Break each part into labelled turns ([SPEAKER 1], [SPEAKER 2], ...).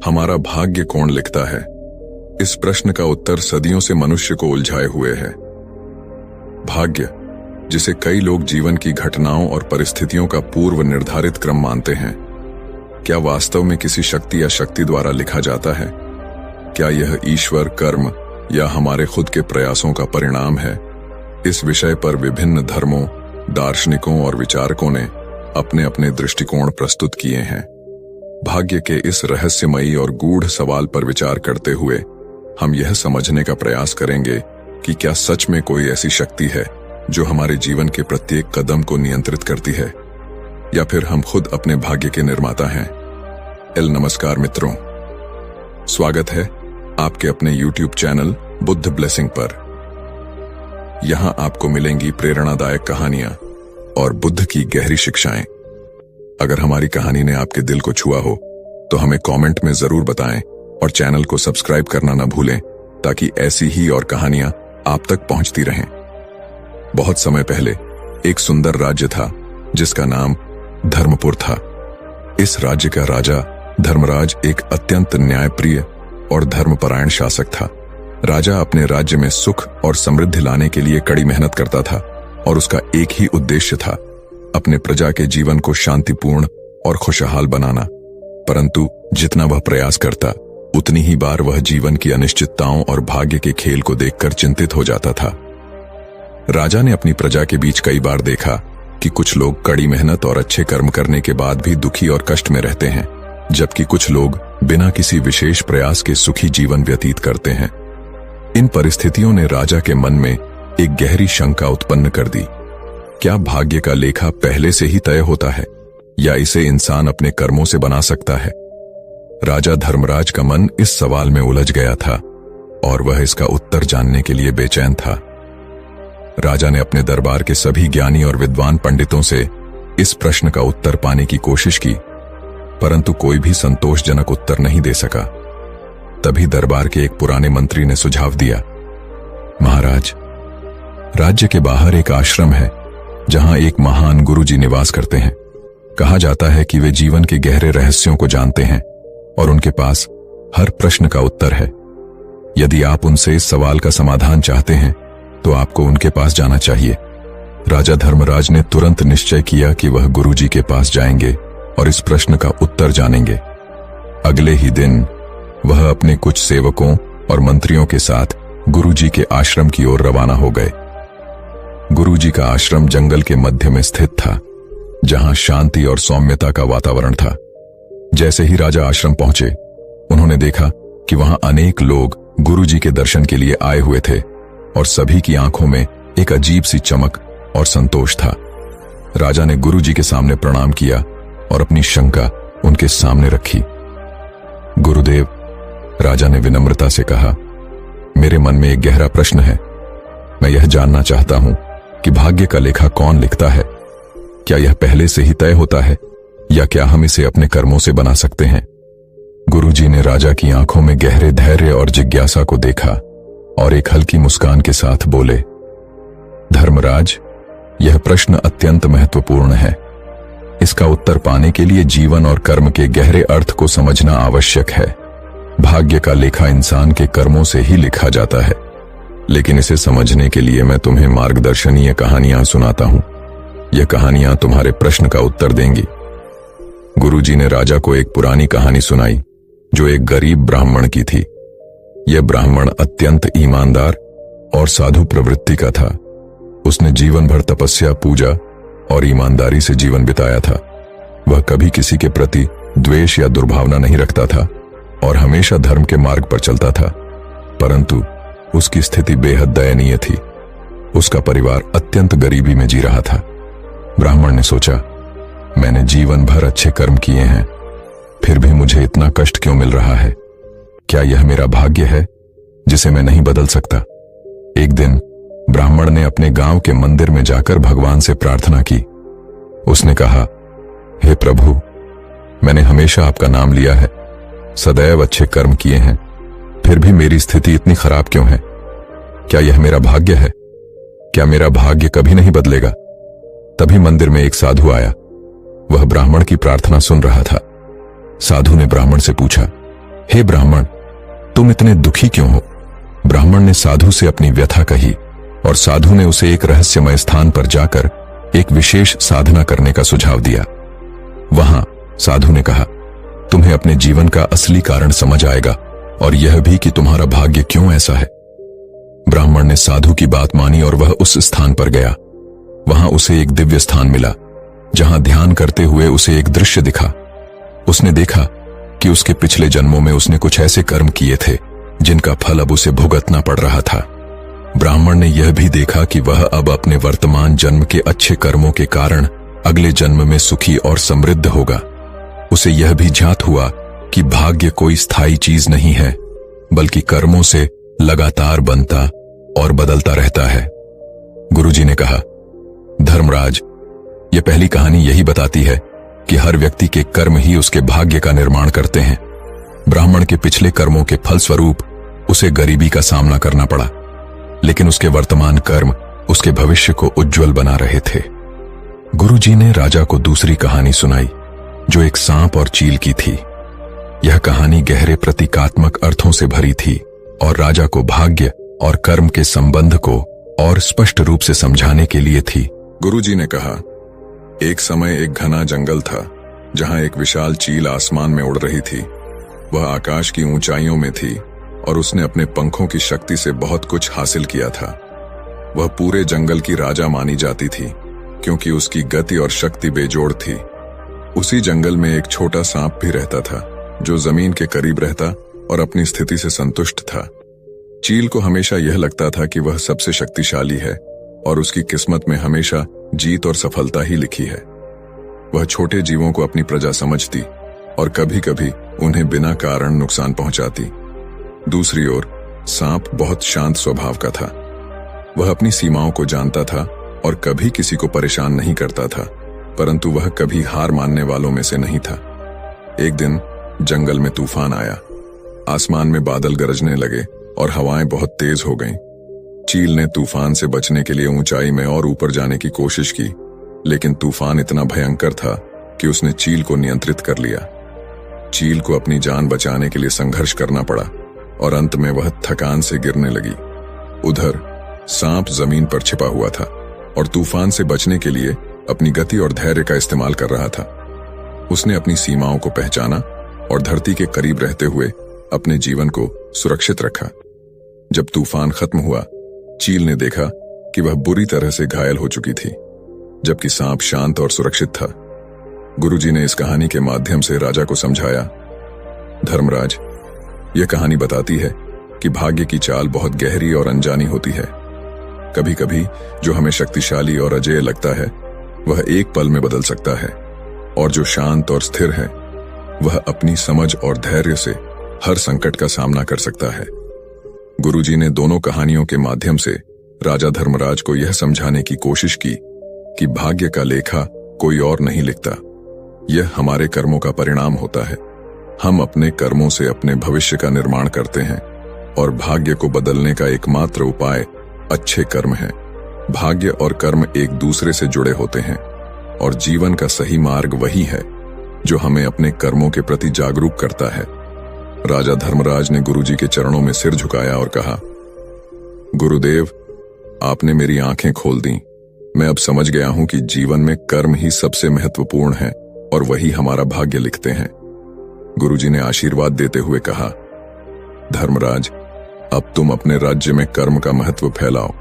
[SPEAKER 1] हमारा भाग्य कौन लिखता है? इस प्रश्न का उत्तर सदियों से मनुष्य को उलझाए हुए है। भाग्य, जिसे कई लोग जीवन की घटनाओं और परिस्थितियों का पूर्व निर्धारित क्रम मानते हैं, क्या वास्तव में किसी शक्ति या शक्ति द्वारा लिखा जाता है? क्या यह ईश्वर, कर्म या हमारे खुद के प्रयासों का परिणाम है? इस विषय पर विभिन्न धर्मों, दार्शनिकों और विचारकों ने अपने अपने दृष्टिकोण प्रस्तुत किए हैं। भाग्य के इस रहस्यमयी और गूढ़ सवाल पर विचार करते हुए हम यह समझने का प्रयास करेंगे कि क्या सच में कोई ऐसी शक्ति है जो हमारे जीवन के प्रत्येक कदम को नियंत्रित करती है, या फिर हम खुद अपने भाग्य के निर्माता हैं। नमस्कार मित्रों, स्वागत है आपके अपने YouTube चैनल बुद्ध ब्लेसिंग पर। यहां आपको मिलेंगी प्रेरणादायक कहानियां और बुद्ध की गहरी शिक्षाएं। अगर हमारी कहानी ने आपके दिल को छुआ हो तो हमें कमेंट में जरूर बताएं और चैनल को सब्सक्राइब करना न भूलें, ताकि ऐसी ही और कहानियां आप तक पहुंचती रहें। बहुत समय पहले एक सुंदर राज्य था जिसका नाम धर्मपुर था। इस राज्य का राजा धर्मराज एक अत्यंत न्यायप्रिय और धर्मपरायण शासक था। राजा अपने राज्य में सुख और समृद्धि लाने के लिए कड़ी मेहनत करता था और उसका एक ही उद्देश्य था, अपने प्रजा के जीवन को शांतिपूर्ण और खुशहाल बनाना। परंतु जितना वह प्रयास करता, उतनी ही बार वह जीवन की अनिश्चितताओं और भाग्य के खेल को देखकर चिंतित हो जाता था। राजा ने अपनी प्रजा के बीच कई बार देखा कि कुछ लोग कड़ी मेहनत और अच्छे कर्म करने के बाद भी दुखी और कष्ट में रहते हैं, जबकि कुछ लोग बिना किसी विशेष प्रयास के सुखी जीवन व्यतीत करते हैं। इन परिस्थितियों ने राजा के मन में एक गहरी शंका उत्पन्न कर दी। क्या भाग्य का लेखा पहले से ही तय होता है, या इसे इंसान अपने कर्मों से बना सकता है? राजा धर्मराज का मन इस सवाल में उलझ गया था और वह इसका उत्तर जानने के लिए बेचैन था। राजा ने अपने दरबार के सभी ज्ञानी और विद्वान पंडितों से इस प्रश्न का उत्तर पाने की कोशिश की, परंतु कोई भी संतोषजनक उत्तर नहीं दे सका। तभी दरबार के एक पुराने मंत्री ने सुझाव दिया, महाराज, राज्य के बाहर एक आश्रम है जहां एक महान गुरुजी निवास करते हैं। कहा जाता है कि वे जीवन के गहरे रहस्यों को जानते हैं और उनके पास हर प्रश्न का उत्तर है। यदि आप उनसे इस सवाल का समाधान चाहते हैं तो आपको उनके पास जाना चाहिए। राजा धर्मराज ने तुरंत निश्चय किया कि वह गुरुजी के पास जाएंगे और इस प्रश्न का उत्तर जानेंगे। अगले ही दिन वह अपने कुछ सेवकों और मंत्रियों के साथ गुरुजी के आश्रम की ओर रवाना हो गए। गुरुजी का आश्रम जंगल के मध्य में स्थित था, जहां शांति और सौम्यता का वातावरण था। जैसे ही राजा आश्रम पहुंचे, उन्होंने देखा कि वहां अनेक लोग गुरुजी के दर्शन के लिए आए हुए थे और सभी की आंखों में एक अजीब सी चमक और संतोष था। राजा ने गुरुजी के सामने प्रणाम किया और अपनी शंका उनके सामने रखी। गुरुदेव, राजा ने विनम्रता से कहा, मेरे मन में एक गहरा प्रश्न है। मैं यह जानना चाहता हूं कि भाग्य का लेखा कौन लिखता है? क्या यह पहले से ही तय होता है, या क्या हम इसे अपने कर्मों से बना सकते हैं? गुरुजी ने राजा की आंखों में गहरे धैर्य और जिज्ञासा को देखा और एक हल्की मुस्कान के साथ बोले, धर्मराज, यह प्रश्न अत्यंत महत्वपूर्ण है। इसका उत्तर पाने के लिए जीवन और कर्म के गहरे अर्थ को समझना आवश्यक है। भाग्य का लेखा इंसान के कर्मों से ही लिखा जाता है, लेकिन इसे समझने के लिए मैं तुम्हें मार्गदर्शनीय कहानियां सुनाता हूं। यह कहानियां तुम्हारे प्रश्न का उत्तर देंगी। गुरुजी ने राजा को एक पुरानी कहानी सुनाई जो एक गरीब ब्राह्मण की थी। यह ब्राह्मण अत्यंत ईमानदार और साधु प्रवृत्ति का था। उसने जीवन भर तपस्या, पूजा और ईमानदारी से जीवन बिताया था। वह कभी किसी के प्रति द्वेष या दुर्भावना नहीं रखता था और हमेशा धर्म के मार्ग पर चलता था, परंतु उसकी स्थिति बेहद दयनीय थी। उसका परिवार अत्यंत गरीबी में जी रहा था। ब्राह्मण ने सोचा, मैंने जीवन भर अच्छे कर्म किए हैं, फिर भी मुझे इतना कष्ट क्यों मिल रहा है? क्या यह मेरा भाग्य है जिसे मैं नहीं बदल सकता? एक दिन ब्राह्मण ने अपने गांव के मंदिर में जाकर भगवान से प्रार्थना की। उसने कहा, हे प्रभु, मैंने हमेशा आपका नाम लिया है, सदैव अच्छे कर्म किए हैं, फिर भी मेरी स्थिति इतनी खराब क्यों है? क्या यह मेरा भाग्य है? क्या मेरा भाग्य कभी नहीं बदलेगा? तभी मंदिर में एक साधु आया। वह ब्राह्मण की प्रार्थना सुन रहा था। साधु ने ब्राह्मण से पूछा, हे ब्राह्मण, तुम इतने दुखी क्यों हो? ब्राह्मण ने साधु से अपनी व्यथा कही और साधु ने उसे एक रहस्यमय स्थान पर जाकर एक विशेष साधना करने का सुझाव दिया। वहां साधु ने कहा, तुम्हें अपने जीवन का असली कारण समझ आएगा और यह भी कि तुम्हारा भाग्य क्यों ऐसा है। ब्राह्मण ने साधु की बात मानी और वह उस स्थान पर गया। वहां उसे एक दिव्य स्थान मिला जहां ध्यान करते हुए उसे एक दृश्य दिखा। उसने देखा कि उसके पिछले जन्मों में उसने कुछ ऐसे कर्म किए थे जिनका फल अब उसे भुगतना पड़ रहा था। ब्राह्मण ने यह भी देखा कि वह अब अपने वर्तमान जन्म के अच्छे कर्मों के कारण अगले जन्म में सुखी और समृद्ध होगा। उसे यह भी ज्ञात हुआ कि भाग्य कोई स्थायी चीज नहीं है, बल्कि कर्मों से लगातार बनता और बदलता रहता है। गुरुजी ने कहा, धर्मराज, यह पहली कहानी यही बताती है कि हर व्यक्ति के कर्म ही उसके भाग्य का निर्माण करते हैं। ब्राह्मण के पिछले कर्मों के फलस्वरूप उसे गरीबी का सामना करना पड़ा, लेकिन उसके वर्तमान कर्म उसके भविष्य को उज्जवल बना रहे थे। गुरुजी ने राजा को दूसरी कहानी सुनाई जो एक सांप और चील की थी। यह कहानी गहरे प्रतीकात्मक अर्थों से भरी थी और राजा को भाग्य और कर्म के संबंध को और स्पष्ट रूप से समझाने के लिए थी। गुरुजी ने कहा, एक समय एक घना जंगल था जहां एक विशाल चील आसमान में उड़ रही थी। वह आकाश की ऊंचाइयों में थी और उसने अपने पंखों की शक्ति से बहुत कुछ हासिल किया था। वह पूरे जंगल की राजा मानी जाती थी क्योंकि उसकी गति और शक्ति बेजोड़ थी। उसी जंगल में एक छोटा सांप भी रहता था जो जमीन के करीब रहता और अपनी स्थिति से संतुष्ट था। चील को हमेशा यह लगता था कि वह सबसे शक्तिशाली है और उसकी किस्मत में हमेशा जीत और सफलता ही लिखी है। वह छोटे जीवों को अपनी प्रजा समझती और कभी कभी उन्हें बिना कारण नुकसान पहुंचाती। दूसरी ओर सांप बहुत शांत स्वभाव का था। वह अपनी सीमाओं को जानता था और कभी किसी को परेशान नहीं करता था, परंतु वह कभी हार मानने वालों में से नहीं था। एक दिन जंगल में तूफान आया। आसमान में बादल गरजने लगे और हवाएं बहुत तेज हो गईं। चील ने तूफान से बचने के लिए ऊंचाई में और ऊपर जाने की कोशिश की, लेकिन तूफान इतना भयंकर था कि उसने चील को नियंत्रित कर लिया। चील को अपनी जान बचाने के लिए संघर्ष करना पड़ा और अंत में वह थकान से गिरने लगी। उधर सांप जमीन पर छिपा हुआ था और तूफान से बचने के लिए अपनी गति और धैर्य का इस्तेमाल कर रहा था। उसने अपनी सीमाओं को पहचाना और धरती के करीब रहते हुए अपने जीवन को सुरक्षित रखा। जब तूफान खत्म हुआ, चील ने देखा कि वह बुरी तरह से घायल हो चुकी थी, जबकि सांप शांत और सुरक्षित था। गुरुजी ने इस कहानी के माध्यम से राजा को समझाया, धर्मराज, यह कहानी बताती है कि भाग्य की चाल बहुत गहरी और अनजानी होती है। कभी कभी जो हमें शक्तिशाली और अजेय लगता है वह एक पल में बदल सकता है, और जो शांत और स्थिर है वह अपनी समझ और धैर्य से हर संकट का सामना कर सकता है। गुरुजी ने दोनों कहानियों के माध्यम से राजा धर्मराज को यह समझाने की कोशिश की कि भाग्य का लेखा कोई और नहीं लिखता, यह हमारे कर्मों का परिणाम होता है। हम अपने कर्मों से अपने भविष्य का निर्माण करते हैं और भाग्य को बदलने का एकमात्र उपाय अच्छे कर्म है। भाग्य और कर्म एक दूसरे से जुड़े होते हैं और जीवन का सही मार्ग वही है जो हमें अपने कर्मों के प्रति जागरूक करता है। राजा धर्मराज ने गुरुजी के चरणों में सिर झुकाया और कहा, गुरुदेव, आपने मेरी आंखें खोल दी। मैं अब समझ गया हूं कि जीवन में कर्म ही सबसे महत्वपूर्ण है और वही हमारा भाग्य लिखते हैं। गुरुजी ने आशीर्वाद देते हुए कहा, धर्मराज, अब तुम अपने राज्य में कर्म का महत्व फैलाओ।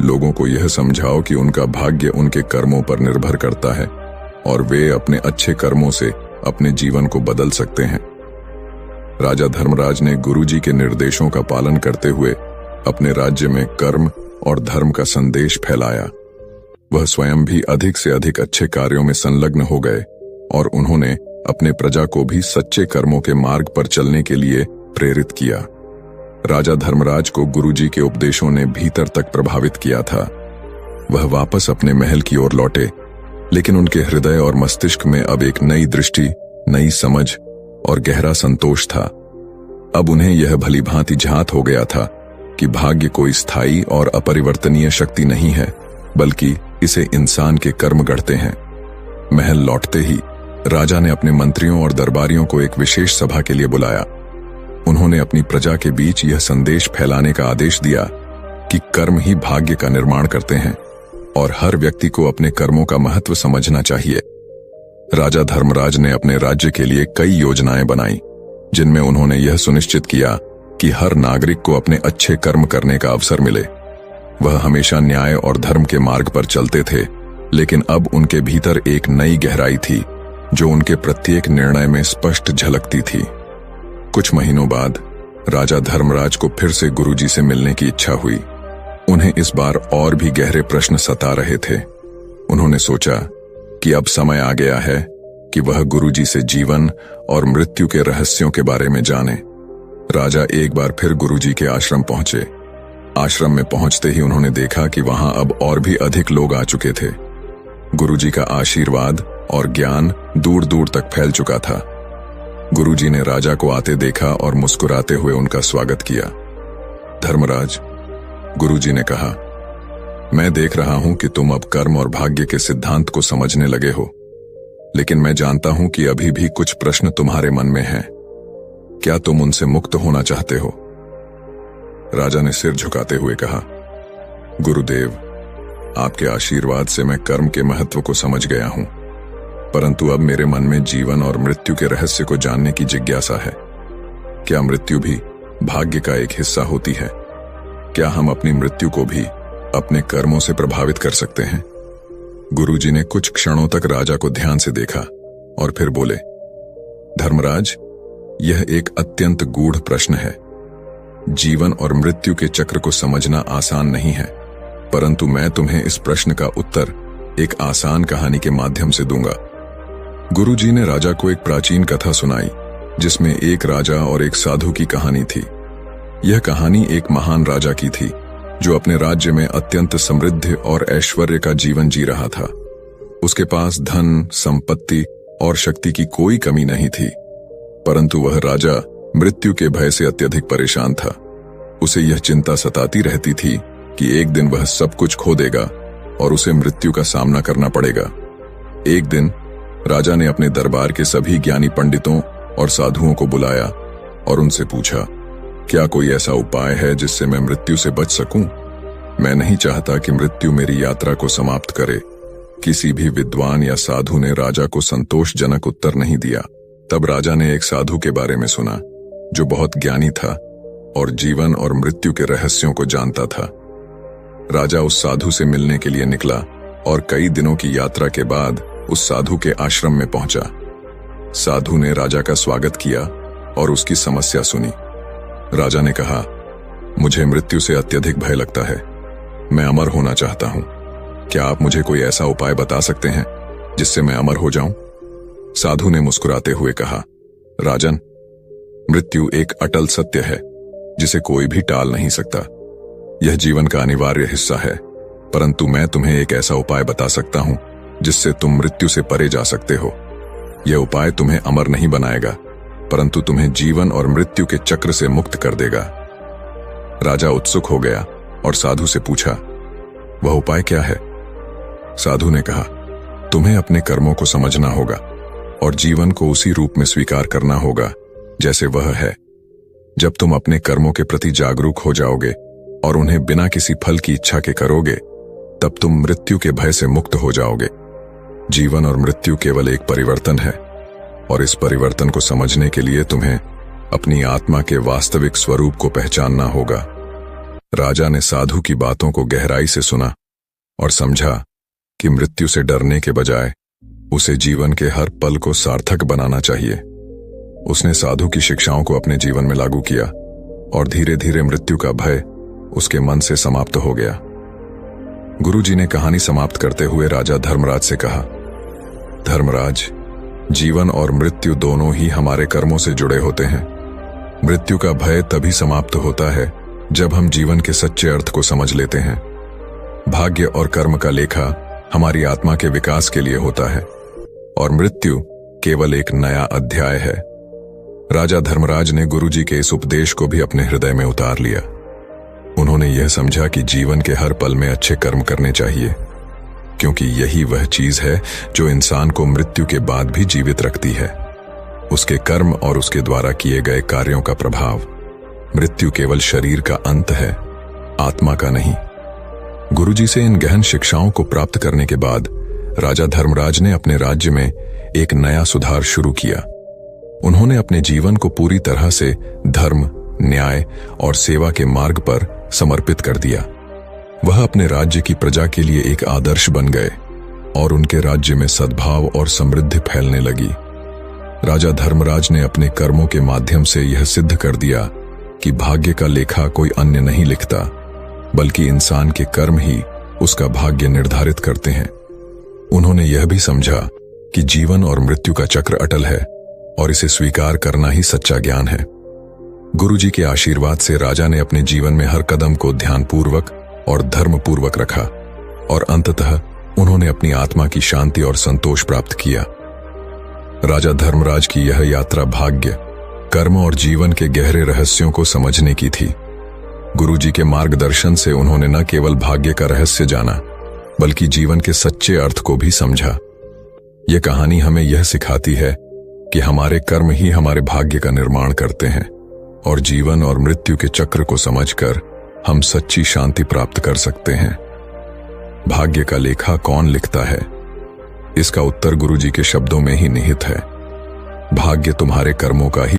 [SPEAKER 1] लोगों को यह समझाओ कि उनका भाग्य उनके कर्मों पर निर्भर करता है और वे अपने अच्छे कर्मों से अपने जीवन को बदल सकते हैं। राजा धर्मराज ने गुरुजी के निर्देशों का पालन करते हुए अपने राज्य में कर्म और धर्म का संदेश फैलाया। वह स्वयं भी अधिक से अधिक अच्छे कार्यों में संलग्न हो गए और उन्होंने अपने प्रजा को भी सच्चे कर्मों के मार्ग पर चलने के लिए प्रेरित किया। राजा धर्मराज को गुरुजी के उपदेशों ने भीतर तक प्रभावित किया था। वह वापस अपने महल की ओर लौटे, लेकिन उनके हृदय और मस्तिष्क में अब एक नई दृष्टि, नई समझ और गहरा संतोष था। अब उन्हें यह भली भांति ज्ञात हो गया था कि भाग्य कोई स्थायी और अपरिवर्तनीय शक्ति नहीं है, बल्कि इसे इंसान के कर्म गढ़ते हैं। महल लौटते ही राजा ने अपने मंत्रियों और दरबारियों को एक विशेष सभा के लिए बुलाया। उन्होंने अपनी प्रजा के बीच यह संदेश फैलाने का आदेश दिया कि कर्म ही भाग्य का निर्माण करते हैं और हर व्यक्ति को अपने कर्मों का महत्व समझना चाहिए। राजा धर्मराज ने अपने राज्य के लिए कई योजनाएं बनाई, जिनमें उन्होंने यह सुनिश्चित किया कि हर नागरिक को अपने अच्छे कर्म करने का अवसर मिले। वह हमेशा न्याय और धर्म के मार्ग पर चलते थे, लेकिन अब उनके भीतर एक नई गहराई थी जो उनके प्रत्येक निर्णय में स्पष्ट झलकती थी। कुछ महीनों बाद राजा धर्मराज को फिर से गुरुजी से मिलने की इच्छा हुई। उन्हें इस बार और भी गहरे प्रश्न सता रहे थे। उन्होंने सोचा कि अब समय आ गया है कि वह गुरुजी से जीवन और मृत्यु के रहस्यों के बारे में जाने। राजा एक बार फिर गुरुजी के आश्रम पहुंचे। आश्रम में पहुंचते ही उन्होंने देखा कि वहां अब और भी अधिक लोग आ चुके थे। गुरुजी का आशीर्वाद और ज्ञान दूर दूर तक फैल चुका था। गुरुजी ने राजा को आते देखा और मुस्कुराते हुए उनका स्वागत किया। धर्मराज, गुरुजी ने कहा, मैं देख रहा हूं कि तुम अब कर्म और भाग्य के सिद्धांत को समझने लगे हो, लेकिन मैं जानता हूं कि अभी भी कुछ प्रश्न तुम्हारे मन में हैं। क्या तुम उनसे मुक्त होना चाहते हो? राजा ने सिर झुकाते हुए कहा, गुरुदेव, आपके आशीर्वाद से मैं कर्म के महत्व को समझ गया हूं, परंतु अब मेरे मन में जीवन और मृत्यु के रहस्य को जानने की जिज्ञासा है। क्या मृत्यु भी भाग्य का एक हिस्सा होती है? क्या हम अपनी मृत्यु को भी अपने कर्मों से प्रभावित कर सकते हैं? गुरुजी ने कुछ क्षणों तक राजा को ध्यान से देखा और फिर बोले, धर्मराज, यह एक अत्यंत गूढ़ प्रश्न है। जीवन और मृत्यु के चक्र को समझना आसान नहीं है, परंतु मैं तुम्हें इस प्रश्न का उत्तर एक आसान कहानी के माध्यम से दूंगा। गुरुजी ने राजा को एक प्राचीन कथा सुनाई, जिसमें एक राजा और एक साधु की कहानी थी। यह कहानी एक महान राजा की थी जो अपने राज्य में अत्यंत समृद्ध और ऐश्वर्य का जीवन जी रहा था। उसके पास धन, संपत्ति और शक्ति की कोई कमी नहीं थी, परंतु वह राजा मृत्यु के भय से अत्यधिक परेशान था। उसे यह चिंता सताती रहती थी कि एक दिन वह सब कुछ खो देगा और उसे मृत्यु का सामना करना पड़ेगा। एक दिन राजा ने अपने दरबार के सभी ज्ञानी पंडितों और साधुओं को बुलाया और उनसे पूछा, क्या कोई ऐसा उपाय है जिससे मैं मृत्यु से बच सकूं? मैं नहीं चाहता कि मृत्यु मेरी यात्रा को समाप्त करे। किसी भी विद्वान या साधु ने राजा को संतोषजनक उत्तर नहीं दिया। तब राजा ने एक साधु के बारे में सुना जो बहुत ज्ञानी था और जीवन और मृत्यु के रहस्यों को जानता था। राजा उस साधु से मिलने के लिए निकला और कई दिनों की यात्रा के बाद उस साधु के आश्रम में पहुंचा। साधु ने राजा का स्वागत किया और उसकी समस्या सुनी। राजा ने कहा, मुझे मृत्यु से अत्यधिक भय लगता है। मैं अमर होना चाहता हूं। क्या आप मुझे कोई ऐसा उपाय बता सकते हैं जिससे मैं अमर हो जाऊं? साधु ने मुस्कुराते हुए कहा, राजन, मृत्यु एक अटल सत्य है जिसे कोई भी टाल नहीं सकता। यह जीवन का अनिवार्य हिस्सा है, परंतु मैं तुम्हें एक ऐसा उपाय बता सकता हूं जिससे तुम मृत्यु से परे जा सकते हो। यह उपाय तुम्हें अमर नहीं बनाएगा, परंतु तुम्हें जीवन और मृत्यु के चक्र से मुक्त कर देगा। राजा उत्सुक हो गया और साधु से पूछा, वह उपाय क्या है? साधु ने कहा, तुम्हें अपने कर्मों को समझना होगा और जीवन को उसी रूप में स्वीकार करना होगा जैसे वह है। जब तुम अपने कर्मों के प्रति जागरूक हो जाओगे और उन्हें बिना किसी फल की इच्छा के करोगे, तब तुम मृत्यु के भय से मुक्त हो जाओगे। जीवन और मृत्यु केवल एक परिवर्तन है और इस परिवर्तन को समझने के लिए तुम्हें अपनी आत्मा के वास्तविक स्वरूप को पहचानना होगा। राजा ने साधु की बातों को गहराई से सुना और समझा कि मृत्यु से डरने के बजाय उसे जीवन के हर पल को सार्थक बनाना चाहिए। उसने साधु की शिक्षाओं को अपने जीवन में लागू किया और धीरे धीरे मृत्यु का भय उसके मन से समाप्त हो गया। गुरुजी ने कहानी समाप्त करते हुए राजा धर्मराज से कहा, धर्मराज, जीवन और मृत्यु दोनों ही हमारे कर्मों से जुड़े होते हैं। मृत्यु का भय तभी समाप्त होता है जब हम जीवन के सच्चे अर्थ को समझ लेते हैं। भाग्य और कर्म का लेखा हमारी आत्मा के विकास के लिए होता है और मृत्यु केवल एक नया अध्याय है। राजा धर्मराज ने गुरुजी के इस उपदेश को भी अपने हृदय में उतार लिया। उन्होंने यह समझा कि जीवन के हर पल में अच्छे कर्म करने चाहिए, क्योंकि यही वह चीज है जो इंसान को मृत्यु के बाद भी जीवित रखती है। उसके कर्म और उसके द्वारा किए गए कार्यों का प्रभाव। मृत्यु केवल शरीर का अंत है, आत्मा का नहीं। गुरुजी से इन गहन शिक्षाओं को प्राप्त करने के बाद राजा धर्मराज ने अपने राज्य में एक नया सुधार शुरू किया। उन्होंने अपने जीवन को पूरी तरह से धर्म, न्याय और सेवा के मार्ग पर समर्पित कर दिया। वह अपने राज्य की प्रजा के लिए एक आदर्श बन गए और उनके राज्य में सद्भाव और समृद्धि फैलने लगी। राजा धर्मराज ने अपने कर्मों के माध्यम से यह सिद्ध कर दिया कि भाग्य का लेखा कोई अन्य नहीं लिखता, बल्कि इंसान के कर्म ही उसका भाग्य निर्धारित करते हैं। उन्होंने यह भी समझा कि जीवन और मृत्यु का चक्र अटल है और इसे स्वीकार करना ही सच्चा ज्ञान है। गुरुजी के आशीर्वाद से राजा ने अपने जीवन में हर कदम को ध्यानपूर्वक और धर्मपूर्वक रखा और अंततः उन्होंने अपनी आत्मा की शांति और संतोष प्राप्त किया। राजा धर्मराज की यह यात्रा भाग्य, कर्म और जीवन के गहरे रहस्यों को समझने की थी। गुरुजी के मार्गदर्शन से उन्होंने न केवल भाग्य का रहस्य जाना, बल्कि जीवन के सच्चे अर्थ को भी समझा। यह कहानी हमें यह सिखाती है कि हमारे कर्म ही हमारे भाग्य का निर्माण करते हैं और जीवन और मृत्यु के चक्र को समझकर हम सच्ची शांति प्राप्त कर सकते हैं। भाग्य का लेखा कौन लिखता है? इसका उत्तर गुरुजी के शब्दों में ही निहित है। भाग्य तुम्हारे कर्मों का ही